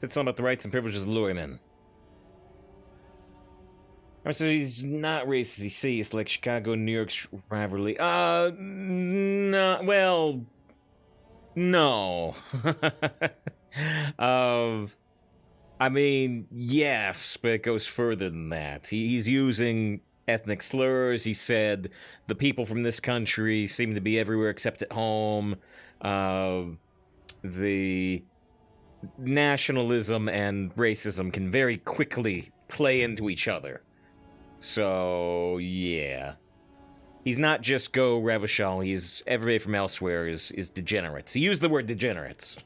Said something about the rights and privileges of Luriemen. So he's not racist, he's sees like Chicago, New York's rivalry. No, well, no. I mean, yes, but it goes further than that. He's using ethnic slurs. He said the people from this country seem to be everywhere except at home. The nationalism and racism can very quickly play into each other. So, yeah. He's not just go Revachol, he's everybody from elsewhere is degenerates. He used the word degenerates.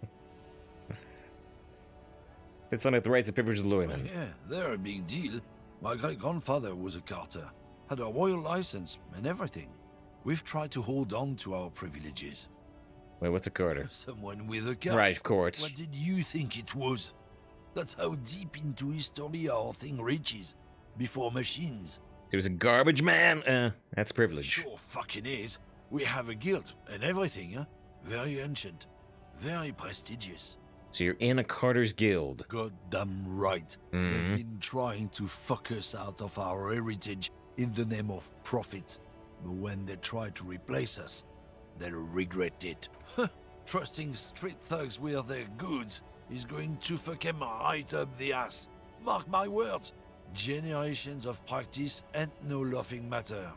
It's something like the rights and privileges of Luriemen. Yeah, they're a big deal. My great-grandfather was a carter, had a royal license and everything. We've tried to hold on to our privileges. Wait, what's a carter? Someone with a cart. Right, of course. What did you think it was? That's how deep into history our thing reaches. Before machines. He was a garbage man? That's privilege. Sure fucking is. We have a guild and everything, huh? Very ancient. Very prestigious. So you're in a carter's guild. Goddamn right. They've been trying to fuck us out of our heritage in the name of profit. But when they try to replace us, they'll regret it. Trusting street thugs with their goods is going to fuck them right up the ass. Mark my words. Generations of practice and no laughing matter.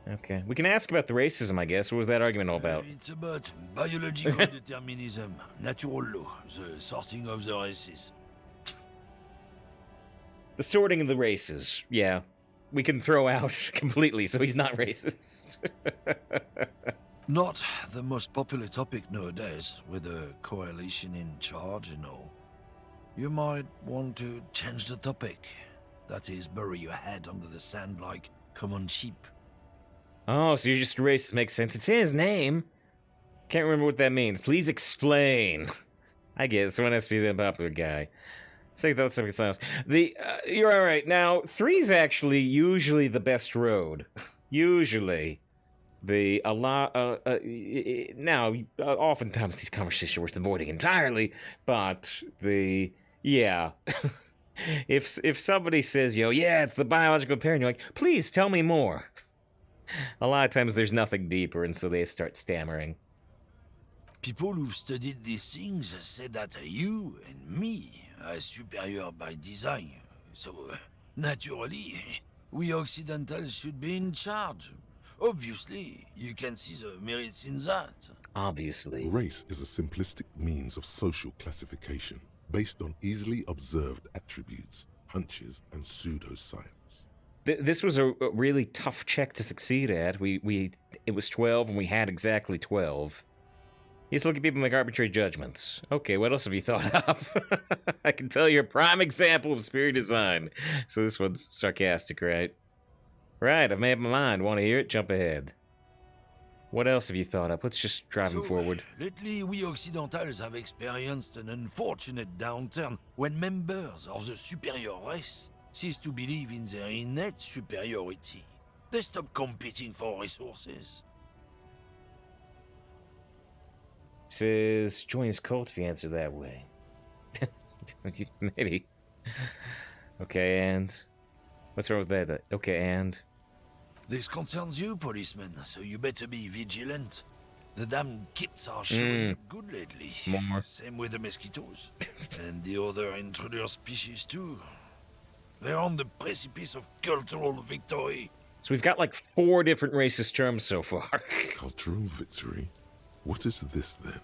Okay. We can ask about the racism, I guess. What was that argument all about? It's about biological determinism, natural law, the sorting of the races. The sorting of the races, yeah. We can throw out completely, so he's not racist. Not the most popular topic nowadays, with a coalition in charge and all. You might want to change the topic. That is, bury your head under the sand like common sheep. Oh, so you're just racist. Makes sense. It's in his name. Can't remember what that means. Please explain. I guess someone has to be the popular guy. Say that something else. You're all right. Now, 3 is actually usually the best road. Usually. Oftentimes these conversations are worth avoiding entirely, but yeah. If somebody says, yeah, it's the biological parent, you're like, please tell me more. A lot of times there's nothing deeper, and so they start stammering. People who've studied these things say that you and me are superior by design. So, naturally, we Occidentals should be in charge. Obviously, you can see the merits in that. Obviously. Race is a simplistic means of social classification based on easily observed attributes, hunches, and pseudoscience. This was a really tough check to succeed at. It was 12, and we had exactly 12. You just look at people and make arbitrary judgments. Okay, what else have you thought of? I can tell you're a prime example of superior design. So this one's sarcastic, right? Right, I've made up my mind. Want to hear it? Jump ahead. What else have you thought up? Let's just drive him forward. Lately, we Occidentals have experienced an unfortunate downturn when members of the superior race cease to believe in their innate superiority. They stop competing for resources. Says, join his cult if you answer that way. Maybe. Okay, and? What's wrong with that? Okay, and? This concerns you, policeman, so you better be vigilant. The damn kips are showing up good lately. More. Same with the mosquitoes. And the other intruder species too. They're on the precipice of cultural victory. So we've got like 4 different racist terms so far. Cultural victory? What is this then?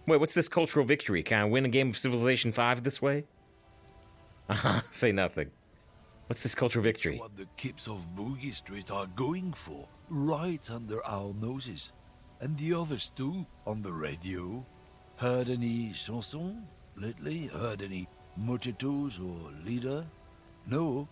Wait, what's this cultural victory? Can I win a game of Civilization 5 this way? Say nothing. What's this cultural victory? It's what the kips of Boogie Street are going for, right under our noses. And the others too, on the radio. Heard any chansons lately? Heard any motetos or leader? No.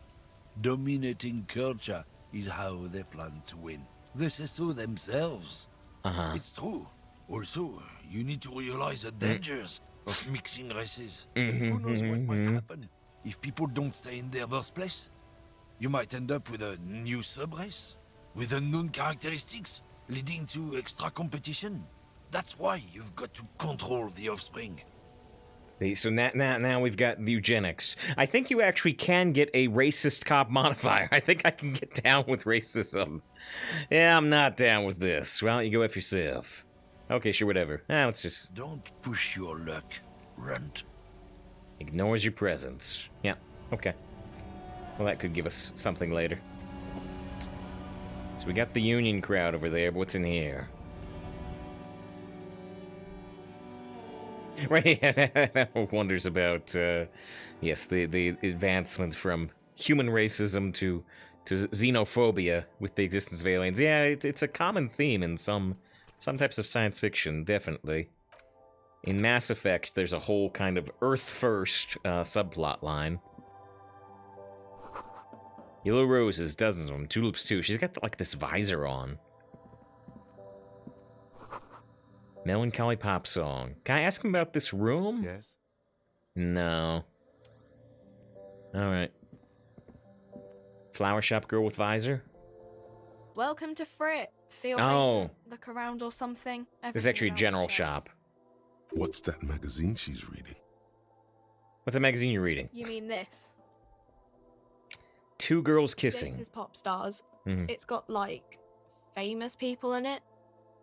Dominating culture is how they plan to win. They say so themselves. It's true. Also, you need to realize the dangers of mixing races. Who knows what might happen if people don't stay in their birthplace? You might end up with a new sub-race, with unknown characteristics, leading to extra competition. That's why you've got to control the offspring. So now we've got eugenics. I think you actually can get a racist cop modifier. I think I can get down with racism. Yeah, I'm not down with this. Why don't you go F yourself? Okay, sure, whatever. Let's just... Don't push your luck, runt. Ignores your presence. Yeah, okay. Well, that could give us something later. So we got the Union crowd over there, but what's in here? Right, wonders about, yes, the advancement from human racism to xenophobia with the existence of aliens. Yeah, it's a common theme in some types of science fiction, definitely. In Mass Effect, there's a whole kind of Earth-first subplot line. Yellow roses, dozens of them. Tulips, too. She's got, like, this visor on. Melancholy pop song. Can I ask him about this room? Yes? No. Alright. Flower shop girl with visor? Welcome to Frit. Feel free to look around or something. This is actually a general shop. What's that magazine she's reading? What's the magazine you're reading? You mean this? Two girls kissing. This is Pop Stars. Mhm. It's got, like, famous people in it.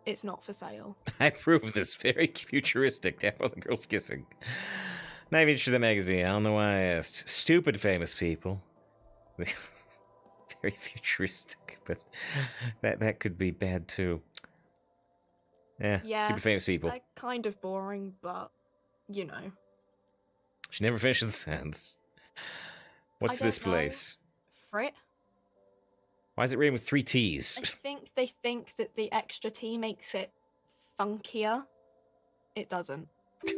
It's not for sale. I approve of this. Very futuristic. Damn, all the girls kissing. Not even interested in the magazine. I don't know why I asked. Stupid famous people. Very futuristic, but that could be bad too. Yeah, stupid famous people. They're kind of boring, but, you know. She never finishes the sentence. What's this place? Frit? Why is it written with 3 T's? I think they think that the extra T makes it funkier. It doesn't.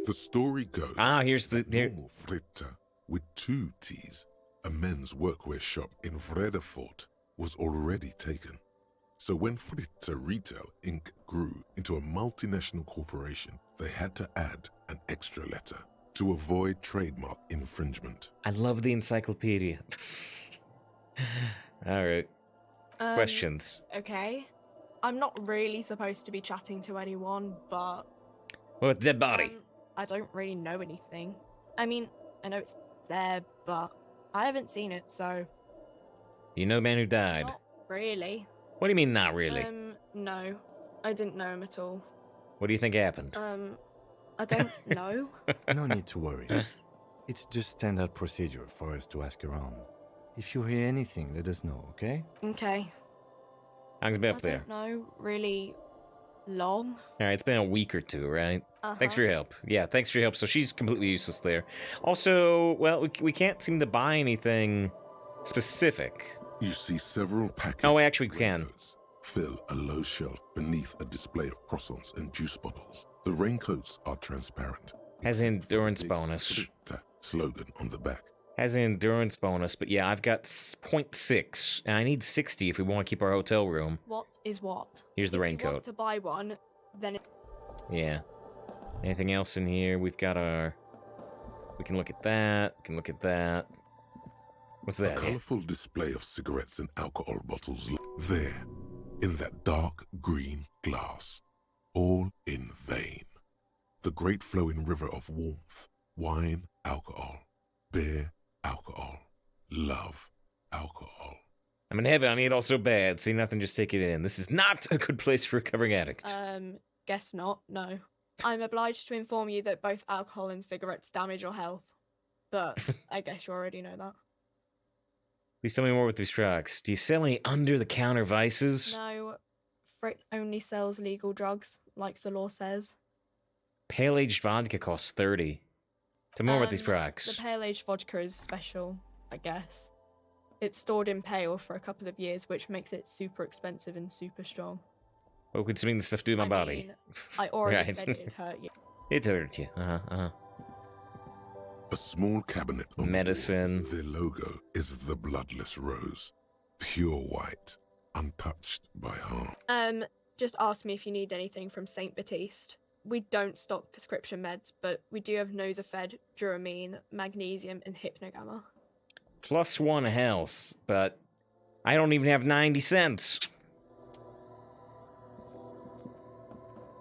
The story goes... here's the... Normal Fritta, with 2 T's, a men's workwear shop in Vredefort, was already taken. So when Fritta Retail Inc. grew into a multinational corporation, they had to add an extra letter to avoid trademark infringement. I love the encyclopedia. Alright. Questions? Okay. I'm not really supposed to be chatting to anyone, but... Well, it's dead body. I don't really know anything. I mean, I know it's there, but I haven't seen it, so... You know the man who died? Not really. What do you mean, not really? No. I didn't know him at all. What do you think happened? I don't know. No need to worry. It's just standard procedure for us to ask around. If you hear anything, let us know, okay? Okay. How long's it been up there? I don't know, really long. Alright, it's been a week or 2, right? Uh-huh. Thanks for your help. Yeah, thanks for your help. So she's completely useless there. Also, well, we can't seem to buy anything specific. You see several packaged Oh, actually, we can. raincoats fill a low shelf beneath a display of croissants and juice bottles. The raincoats are transparent. Has an except for the endurance big bonus. Fritta slogan on the back. Has an endurance bonus, but yeah, I've got 0.6, and I need 60 if we want to keep our hotel room. What is what? Here's the If you raincoat. want to buy one, then it... Yeah. Anything else in here? We've got our... We can look at that. We can look at that. What's A that? colorful display of cigarettes and alcohol bottles there, in that dark green glass, all in vain. The great flowing river of warmth, wine, alcohol, beer, alcohol, love, alcohol. I'm in heaven. I need it all so bad. See nothing, just take it in. This is not a good place for a recovering addict. Guess not, no. I'm obliged to inform you that both alcohol and cigarettes damage your health. But I guess you already know that. Please tell me more with these drugs. Do you sell any under-the-counter vices? No, Frit only sells legal drugs, like the law says. Pale-aged vodka costs 30. Tell me more about these products. The pale-aged vodka is special, I guess. It's stored in pale for a couple of years, which makes it super expensive and super strong. What could something this stuff do to my body? Mean, I already Right. said it'd hurt you. It hurt you. A small cabinet on the Medicine. wall with their logo is the bloodless rose, pure white, untouched by harm. Just ask me if you need anything from St. Baptiste. We don't stock prescription meds, but we do have Nosafed, Duramine, Magnesium, and Hypnogamma. +1 health, but I don't even have 90 cents.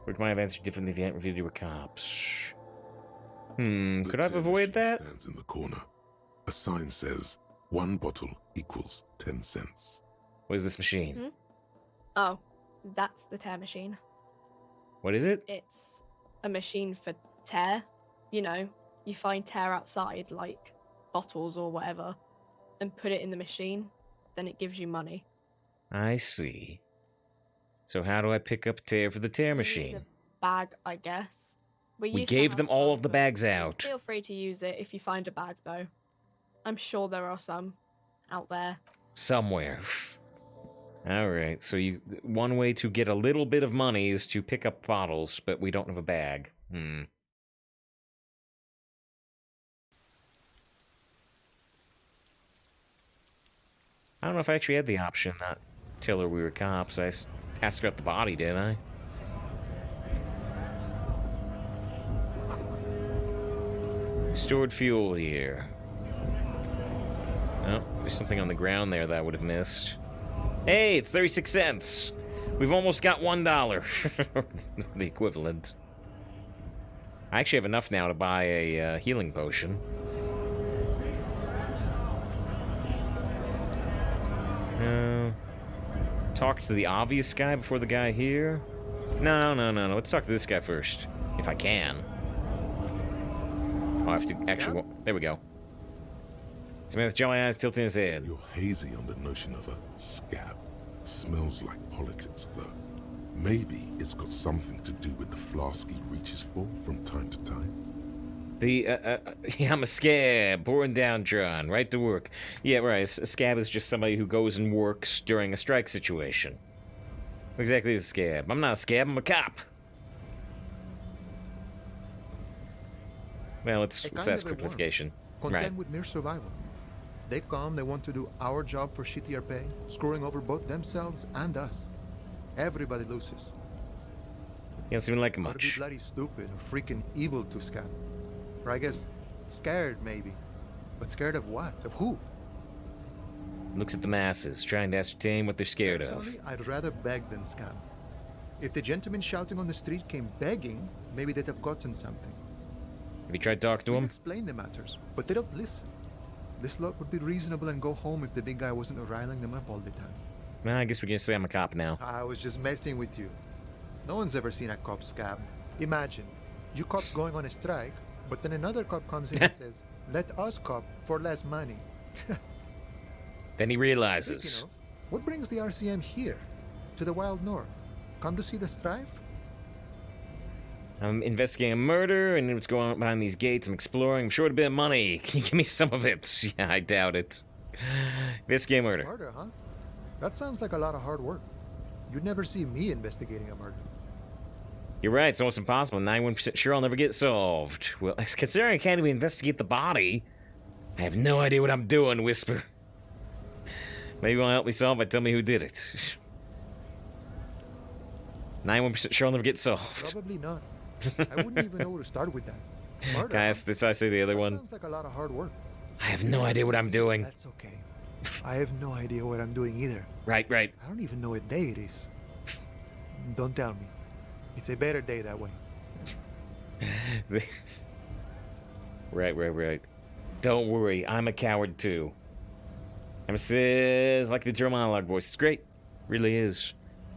Would my have answered differently if you hadn't revealed you were cops? Could I have avoided that? Stands in the corner. A sign says, 1 bottle equals 10 cents. What is this machine? Oh, that's the tear machine. What is it? It's a machine for tear. You know, you find tear outside, like bottles or whatever, and put it in the machine, then it gives you money. I see. So how do I pick up tear for the tear You need machine? a bag, I guess. We used to gave have them all some, of the but bags out. Feel free to use it if you find a bag, though. I'm sure there are some out there. Somewhere. Alright, so one way to get a little bit of money is to pick up bottles, but we don't have a bag. I don't know if I actually had the option not tell her we were cops. I asked her about the body, didn't I? Stored fuel here. Oh, there's something on the ground there that I would have missed. Hey, it's 36 cents! We've almost got $1. The equivalent. I actually have enough now to buy a healing potion. Talk to the obvious guy before the guy here? No. Let's talk to this guy first. If I can. Oh, I have to actually... There we go. Smith with jelly eyes tilting his head. You're hazy on the notion of a scab. Smells like politics, though. Maybe it's got something to do with the flask he reaches for from time to time. Yeah, I'm a scab, pouring downtrodden, right to work. Yeah, right, a scab is just somebody who goes and works during a strike situation. Exactly as a scab. I'm not a scab, I'm a cop. Well, let's ask for clarification. Content Right. with mere survival. They come, they want to do our job for shittier pay, screwing over both themselves and us. Everybody loses. You don't seem like him Gotta be much. bloody stupid or freaking evil to scab. Or I guess scared maybe. But scared of what? Of who? Looks at the masses, trying to ascertain what they're scared of. Personally, I'd rather beg than scab. If the gentleman shouting on the street came begging, maybe they'd have gotten something. Have you tried talking to We'd him? explain the matters, but they don't listen. This lot would be reasonable and go home if the big guy wasn't riling them up all the time. Well, I guess we can say I'm a cop now. I was just messing with you. No one's ever seen a cop scab. Imagine, you cops going on a strike, but then another cop comes in and says, let us cop for less money. Then he realizes. Speaking of, what brings the RCM here? To the wild north? Come to see the strife? I'm investigating a murder, and what's going on behind these gates. I'm exploring. I'm short a bit of money. Can you give me some of it? Yeah, I doubt it. Investigating murder. Murder, huh? That sounds like a lot of hard work. You'd never see me investigating a murder. You're right. It's almost impossible. 91% sure I'll never get solved. Well, considering I can't even investigate the body, I have no idea what I'm doing, Whisper. Maybe you want to help me solve by telling me who did it. 91% sure I'll never get solved. Probably not. I wouldn't even know where to start with that. Murder, Can I huh? ask this? I say the other That one. sounds like a lot of hard work. I have no idea what I'm doing. That's okay. I have no idea what I'm doing either. Right. I don't even know what day it is. Don't tell me. It's a better day that way. Right. Don't worry, I'm a coward too. Nemesis, like the Joe monologue voice. It's great. Really is.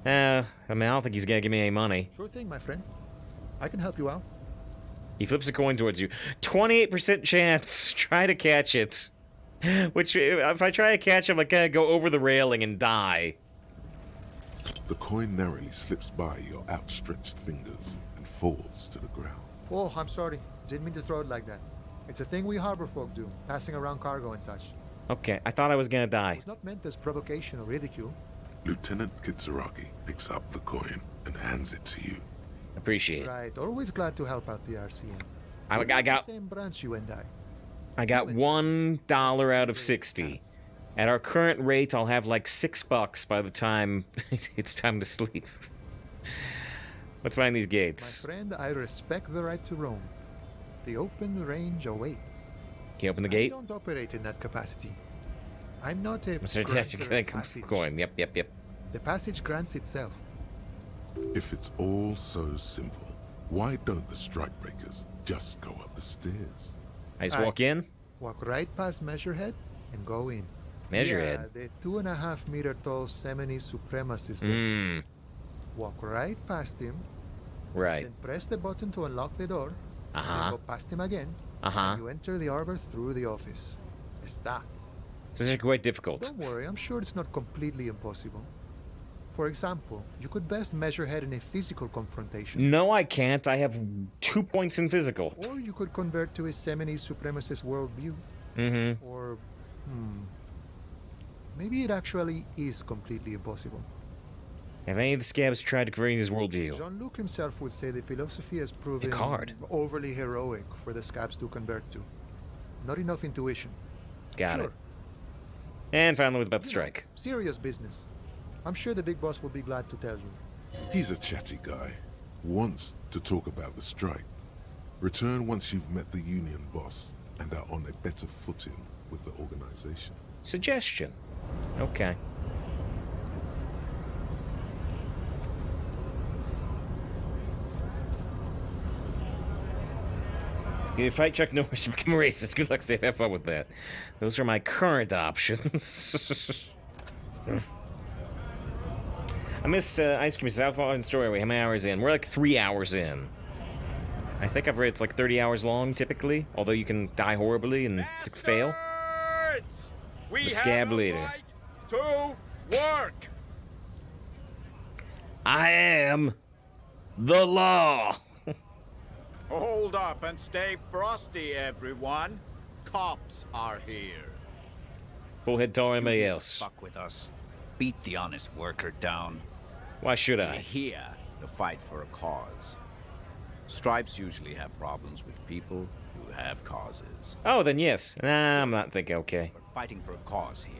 I don't think he's gonna give me any money. Sure thing, my friend. I can help you out. He flips a coin towards you. 28% chance. Try to catch it. Which, if I try to catch him, I kind of go over the railing and die. The coin narrowly slips by your outstretched fingers and falls to the ground. Oh, I'm sorry. Didn't mean to throw it like that. It's a thing we harbor folk do, passing around cargo and such. Okay, I thought I was gonna die. It's not meant as provocation or ridicule. Lieutenant Kitsuragi picks up the coin and hands it to you. Appreciate it. Right, always glad to help out the RCM. I We're in got the same branch, you and I got $1 out of 60. At our current rate, I'll have like $6 by the time it's time to sleep. What's behind these My gates? friend, I respect the right to roam. The open range awaits. Can you open the I gate? don't operate in that capacity. I'm not a Mr. grantor Detective, of passage. coin. Yep. The passage grants itself. If it's all so simple, Why don't the strikebreakers just go up the stairs? I just Aye. walk in. Walk right past Measurehead and go in. Measurehead. Yeah, the 2.5 meter tall Semini supremacist. there. Mmm. Walk right past him, Right. then press the button to unlock the door. Then Uh-huh. go past him again. Uh-huh. And you enter the arbor through the office. Está. So this is quite difficult. Don't worry, I'm sure it's not completely impossible. For example, you could best Measurehead in a physical confrontation. No, I can't. I have 2 points in physical. Or you could convert to a Semini supremacist worldview. Mm-hmm. Or, maybe it actually is completely impossible. Have any of the scabs tried to create his worldview? Jean-Luc himself would say the philosophy has proven card. overly heroic for the scabs to convert to. Not enough intuition. Got Sure. it. And finally, with about the strike. Serious business. I'm sure the big boss will be glad to tell you. He's a chatty guy. Wants to talk about the strike. Return once you've met the union boss and are on a better footing with the organization. Suggestion. Okay. You fight Chuck Norris, become a racist. Good luck, safe. Have fun with that. Those are my current options. I missed Ice Cream South Fallen Story. How many hours in? We're like 3 hours in. I think I've read it's like 30 hours long, typically. Although you can die horribly and fail. We The scab have a leader. right to work. I am the law. Hold up and stay frosty, everyone. Cops are here. Full head taller than anybody else. Fuck with us. Beat the honest worker down. Why should We're I? here to fight for a cause. Stripes usually have problems with people who have causes. Oh, then yes. Nah, I'm not thinking okay. We're fighting for a cause here.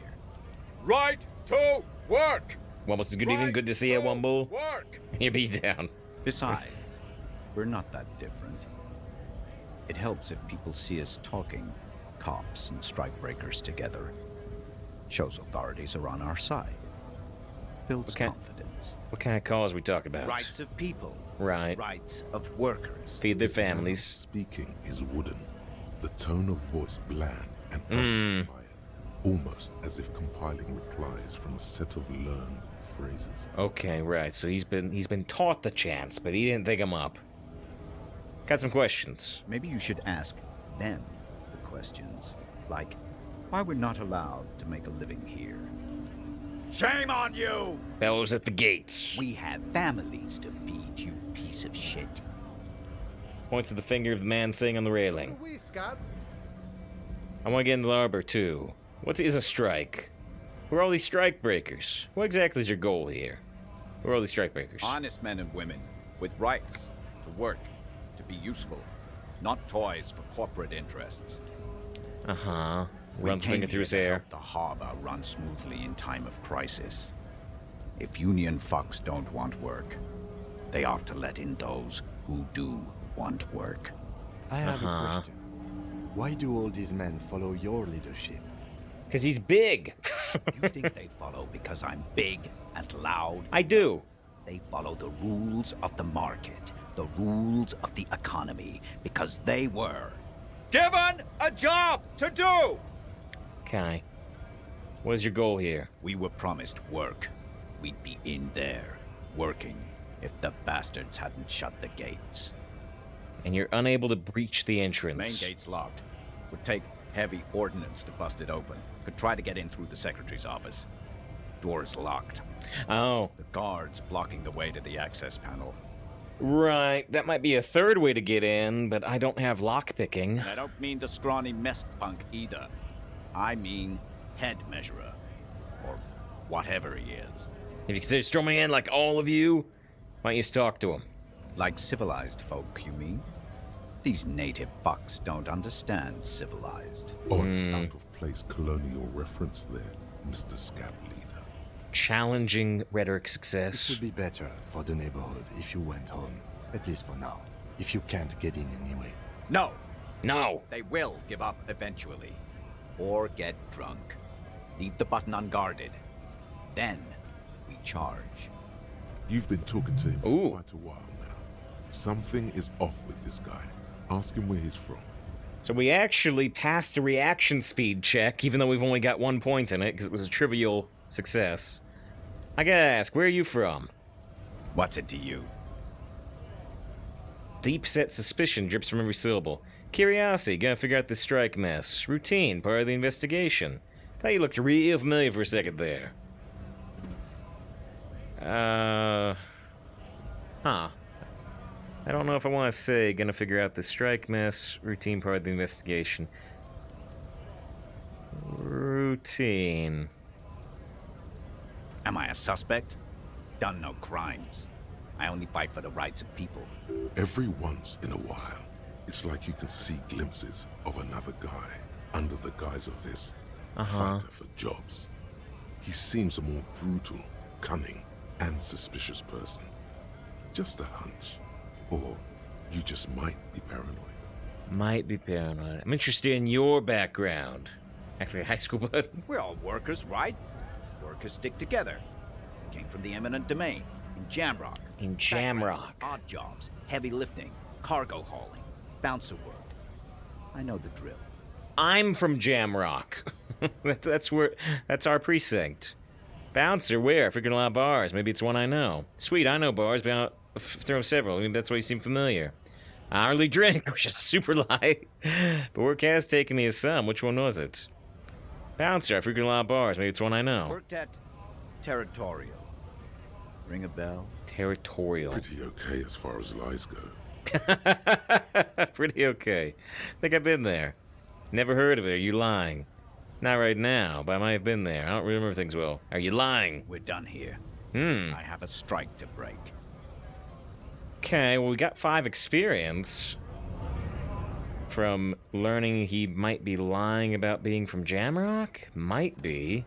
Right to work. Wumbles is good evening. Good to see you, Wumble. Work. You beat down. Besides, we're not that different. It helps if people see us talking, cops and strikebreakers together. Shows authorities are on our side. Builds Okay. confidence. What kind of cause we talking about? Rights of people. Right. Rights of workers. Feed their His manner of families. Speaking is wooden, the tone of voice bland and uninspired, almost as if compiling replies from a set of learned phrases. Okay, right. So he's been taught the chants, but he didn't think them up. Got some questions. Maybe you should ask them the questions. Like, why we're not allowed to make a living here. Shame on you. Bellows at the gates. We have families to feed, you piece of shit. Points to the finger of the man sitting on the railing. We, Scab. I want to get into the arbor too. What is a strike? Who are all these strike breakers? What exactly is your goal here? Who are all these strike breakers? Honest men and women with rights to work, to be useful, not toys for corporate interests. Uh-huh. We Runs came finger through here his to hair. help the harbor run smoothly in time of crisis. If union fucks don't want work, they ought to let in those who do want work. I have Uh-huh. a question. Why do all these men follow your leadership? Because he's big. You think they follow because I'm big and loud? I do. They follow the rules of the market, the rules of the economy, because they were. Given a job to do. Okay. What is your goal here? We were promised work. We'd be in there, working, if the bastards hadn't shut the gates. And you're unable to breach the Main entrance. gate's locked. Would take heavy ordnance to bust it open. Could try to get in through the secretary's office. Door's locked. Oh, The guards blocking the way to the access panel. right. That might be a third way to get in, but I don't have lockpicking. And I don't mean the scrawny mess punk either. I mean head measurer. Or whatever he is. If you consider storming in like all of you, why don't you just talk to him? Like civilized folk, you mean? These native fucks don't understand civilized. Odd, out-of-place colonial reference there, Mr. Scab Leader. Challenging rhetoric It success. would be better for the neighborhood if you went home. At least for now. If you can't get in anyway. No, No. they will give up eventually. Or get drunk. Leave the button unguarded. Then we charge. You've been talking to him Ooh. for quite a while now. Something is off with this guy. Ask him where he's from. So we actually passed a reaction speed check, even though we've only got 1 point in it, because it was a trivial success. I gotta ask, where are you from? What's it to you? Deep-set suspicion drips from every syllable. Curiosity, gonna figure out this strike mess. Routine, part of the investigation. Thought you looked real familiar for a second there. Huh. I don't know if I want to say gonna figure out the strike mess. Routine, part of the investigation. Routine. Am I a suspect? Done no crimes. I only fight for the rights of people. Every once in a while, it's like you can see glimpses of another guy under the guise of this fighter for jobs. He seems a more brutal, cunning, and suspicious person. Just a hunch. Or you just might be paranoid. Might be paranoid. I'm interested in your background. Actually, a high school bud. We're all workers, right? Workers stick together. Came from the eminent domain. In Jamrock. In Jamrock. Odd jobs. Heavy lifting. Cargo hauling. Bouncer work. I know the drill. I'm from Jamrock. That's our precinct. Bouncer, where? Freaking a lot of bars. Maybe it's one I know. Sweet, I know bars, but I'll throw several. Maybe that's why you seem familiar. Hourly drink, which is super light. But work has taken me as some. Which one was it? Bouncer, I frequent a lot of bars. Maybe it's one I know. Worked at Territorial. Ring a bell? Territorial. Pretty okay as far as lies go. Pretty okay. Think I've been there. Never heard of it. Are you lying? Not right now, but I might have been there. I don't remember things well. Are you lying? We're done here. Hmm. I have a strike to break. Okay, well, we got 5 experience from learning he might be lying about being from Jamrock. Might be.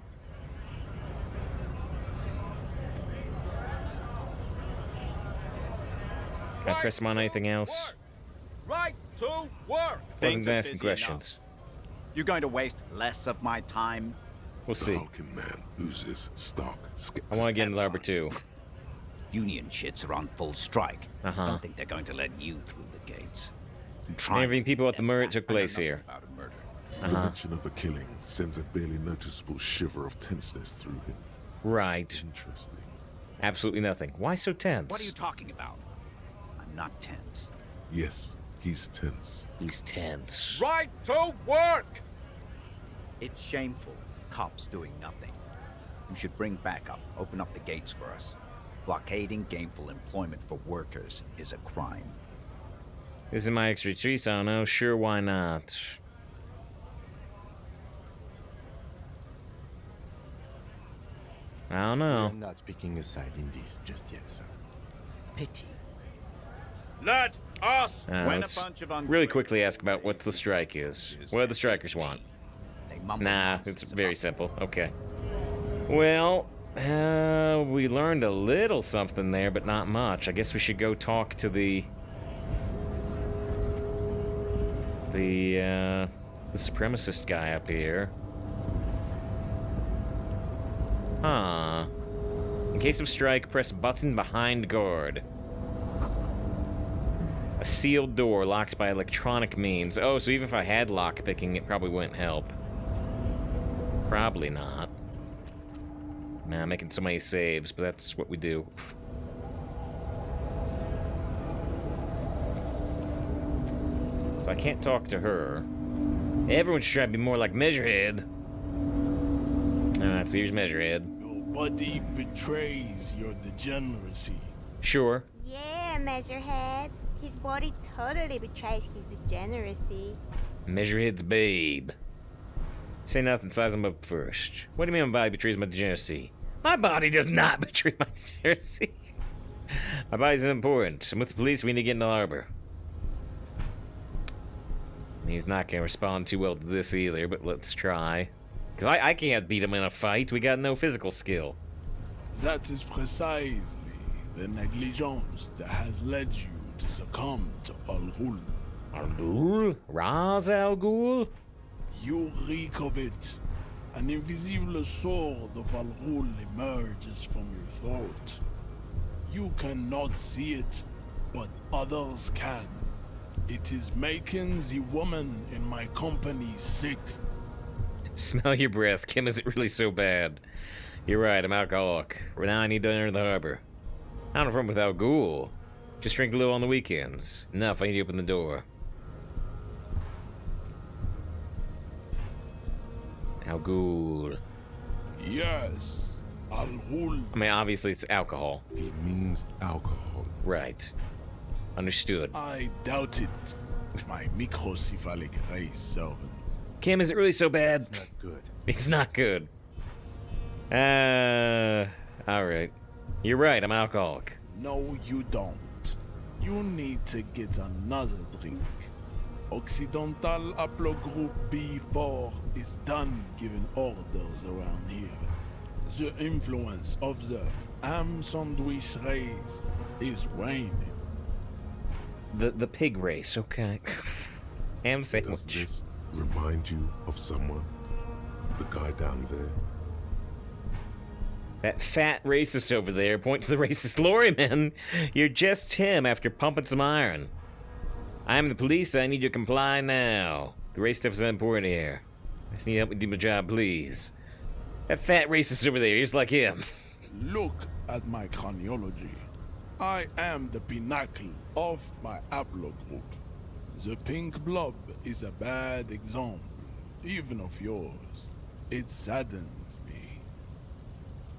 Can I press him on anything else? Right to work. Wasn't asking questions. You're going to waste less of my time? We'll The see. hulking man oozes stark skepticism. I want to get into Arbor 2. Union shits are on full strike. Uh-huh. Don't think they're going to let you through the gates. Interviewing people at the murder took I know place nothing here. about a murder. The mention of a killing sends a barely noticeable shiver of tenseness through him. Right. Interesting. Absolutely nothing. Why so tense? What are you talking about? I'm not tense. Yes, he's tense. He's tense. Right to work! It's shameful. Cops doing nothing. You should bring backup. Open up the gates for us. Blockading gainful employment for workers is a crime. This is my expertise, I don't know. Sure, why not? I don't know. I'm not picking a side in this just yet, sir. Pity. Let us! When Let's really quickly ask about what the strike is. What do the strikers want? They mumble Nah, nonsense it's very about simple. Okay. Well, we learned a little something there, but not much. I guess we should go talk to the supremacist guy up here. Huh. In case of strike, press button behind guard. A sealed door locked by electronic means. Oh, so even if I had lockpicking, it probably wouldn't help. Probably not. Man, I'm making so many saves, but that's what we do. So I can't talk to her. Everyone should try to be more like Measurehead. Alright, so here's Measurehead. Your body betrays your degeneracy. Sure. Yeah, Measurehead. His body totally betrays his degeneracy. Measurehead's babe. Say nothing, size him up first. What do you mean my body betrays my degeneracy? My body does not betray my degeneracy. My body's important. I'm with the police, we need to get in the harbor. He's not gonna respond too well to this either, but let's try. Because I can't beat him in a fight, we got no physical skill. That is precisely the negligence that has led you to succumb to Al Ghul. Al Ghul? Raz Al Ghul? You reek of it. An invisible sword of Al Ghul emerges from your throat. You cannot see it, but others can. It is making the woman in my company sick. Smell your breath. Kim, is it really so bad? You're right, I'm alcoholic. Now I need to enter the harbor. I don't run without ghoul. Just drink a little on the weekends. Enough, I need to open the door. Al Ghul. Yes, Al Ghul. I mean, obviously it's alcohol. He means alcohol. Right. Understood. I doubt it. My microcephalic race servant. Kim, is it really so bad? It's not good. It's not good. Alright. You're right, I'm alcoholic. No, you don't. You need to get another drink. Occidental Haplogroup B4 is done giving orders around here. The influence of the ham sandwich race is waning. The pig race, okay. Ham Does sandwich. this remind you of someone? The guy down there? That fat racist over there, point to the racist lorryman. You're just him after pumping some iron. I'm the police, I need you to comply now. The race stuff's unimportant here. I just need help me do my job, please. That fat racist over there, just like him. Look at my craniology. I am the pinnacle of my haplogroup. The pink blob is a bad example, even of yours. It saddens me.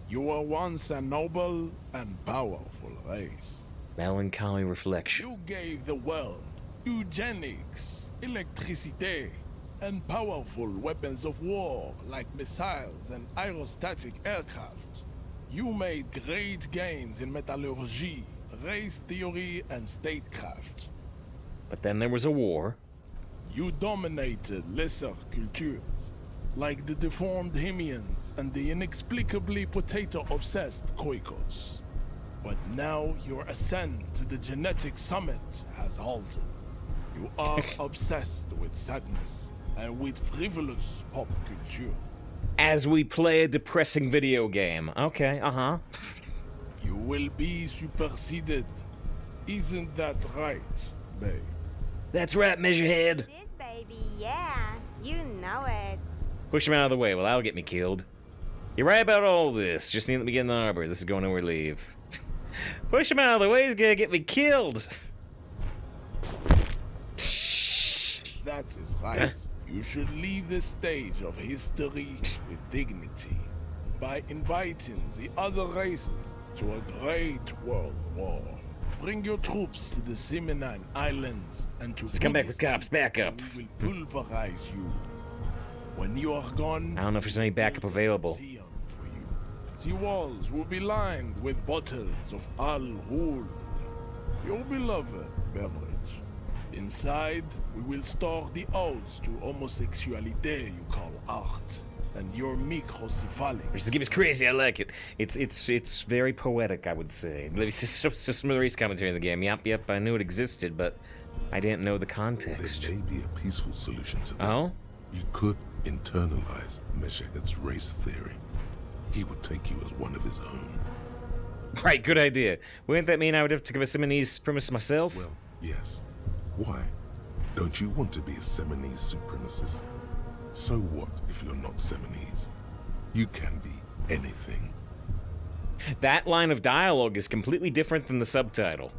You were once a noble and powerful race. Melancholy reflection. You gave the world eugenics, electricity, and powerful weapons of war like missiles and aerostatic aircraft. You made great gains in metallurgy, race theory, and statecraft. But then there was a war. You dominated lesser cultures, like the deformed Hemians and the inexplicably potato-obsessed Khoikos. But now your ascent to the genetic summit has halted. You are obsessed with sadness and with frivolous pop culture. As we play a depressing video game. Okay, uh-huh. You will be superseded. Isn't that right, babe? That's right, Measurehead. This baby, yeah. You know it. Push him out of the way, well, that'll get me killed. You're right about all this. Just need to let me get in the harbor. This is going nowhere to leave. Push him out of the way, he's gonna get me killed. That is right. You should leave the stage of history with dignity by inviting the other races to a great world war. Bring your troops to the Simonine Islands and to Let's come back with cops, back up. We will pulverize you. When you are gone, I don't know if there's any backup available. the walls will be lined with bottles of Al Ghul, your beloved beverage. Inside, we will store the odes to homosexuality you call art, and your microcephalic. This game is crazy, I like it. It's very poetic, I would say. It's just some of the race commentary in the game. Yep, I knew it existed, but I didn't know the context. There may be a peaceful solution to this. Oh? You could internalize Measurehead's race theory. He would take you as one of his own. Right, good idea. Wouldn't that mean I would have to give a Simonese premise myself? Well, yes. Why? Don't you want to be a Seminese supremacist? So what if you're not Seminese? You can be anything. That line of dialogue is completely different than the subtitle.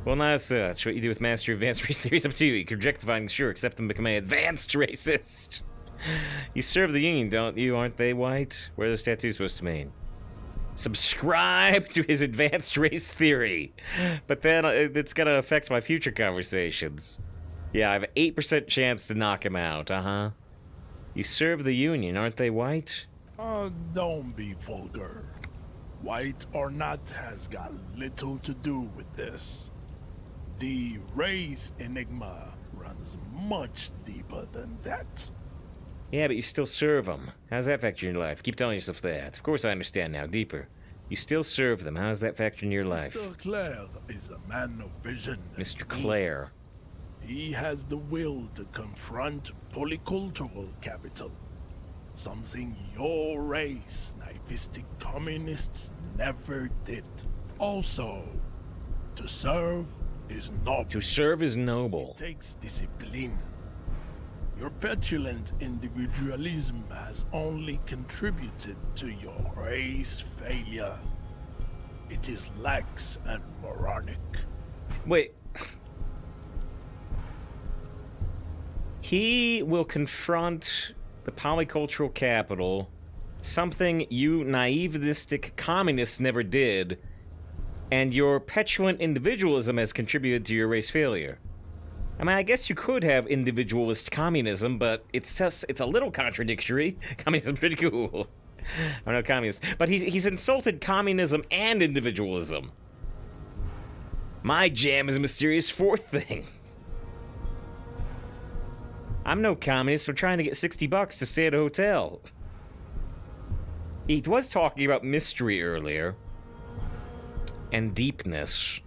Well, not as such. What you do with Master Advanced Race Theory is up to you. You can reject the sure, accept them, become an advanced racist. You serve the Union, don't you? Aren't they white? What are those tattoos supposed to mean? Subscribe to his advanced race theory. But then it's going to affect my future conversations. Yeah, I have an 8% chance to knock him out, uh-huh. You serve the Union, aren't they white? Don't be vulgar. White or not has got little to do with this. The race enigma runs much deeper than that. Yeah, but you still serve them. How's that factor in your life? Keep telling yourself that. Of course I understand now, deeper. You still serve them. How's that factor in your life? Mr. Clare is a man of vision. Mr. Clare. He has the will to confront polycultural capital. Something your race, naivistic communists, never did. Also, To serve is noble. To serve is noble. It takes discipline. Your petulant individualism has only contributed to your race failure. It is lax and moronic. Wait. He will confront the polycultural capital, something you naivistic communists never did, and your petulant individualism has contributed to your race failure. I mean, I guess you could have individualist communism, but it's a little contradictory. Communism's pretty cool. I'm no communist. But he's insulted communism and individualism. My jam is a mysterious fourth thing. I'm no communist. I'm trying to get $60 to stay at a hotel. He was talking about mystery earlier. And deepness.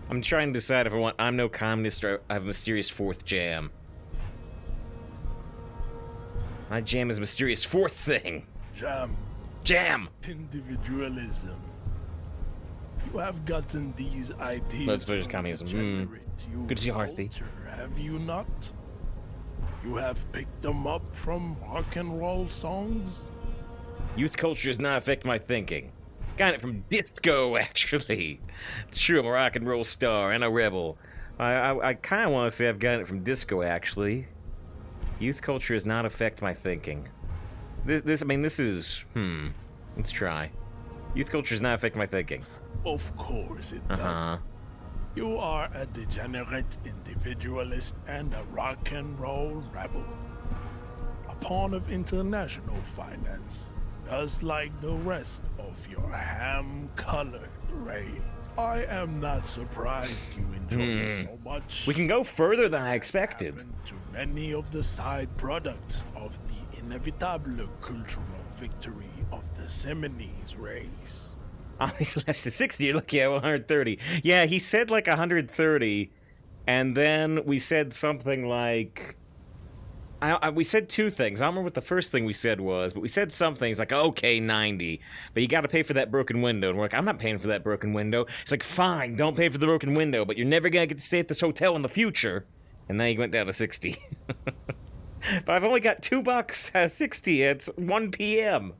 I'm trying to decide if I want I'm no communist or I have a mysterious fourth jam. My jam is a mysterious fourth thing. Jam. Jam! Individualism. You have gotten these ideas Let's finish from communism. degenerate youth Good to see you, Harthy. culture, have you not? You have picked them up from rock and roll songs? Youth culture does not affect my thinking. Got it from disco, actually. It's true, I'm a rock and roll star and a rebel. I kind of want to say I've gotten it from disco, actually. Youth culture does not affect my thinking. This is... Let's try. Youth culture does not affect my thinking. Of course it does. You are a degenerate individualist and a rock and roll rebel. A pawn of international finance, just like the rest of your ham-colored race. I am not surprised you enjoy it so much. We can go further than I expected. To many of the side products of the inevitable cultural victory of the Seminoles race. He slashed to 60, you're lucky I have 130. Yeah, he said like 130, and then we said something like... we said two things. I don't remember what the first thing we said was, but we said something. He's like, okay, 90, but you gotta pay for that broken window. And we're like, I'm not paying for that broken window. He's like, fine, don't pay for the broken window, but you're never gonna get to stay at this hotel in the future. And then he went down to 60. But I've only got $2 at 60. It's 1 p.m.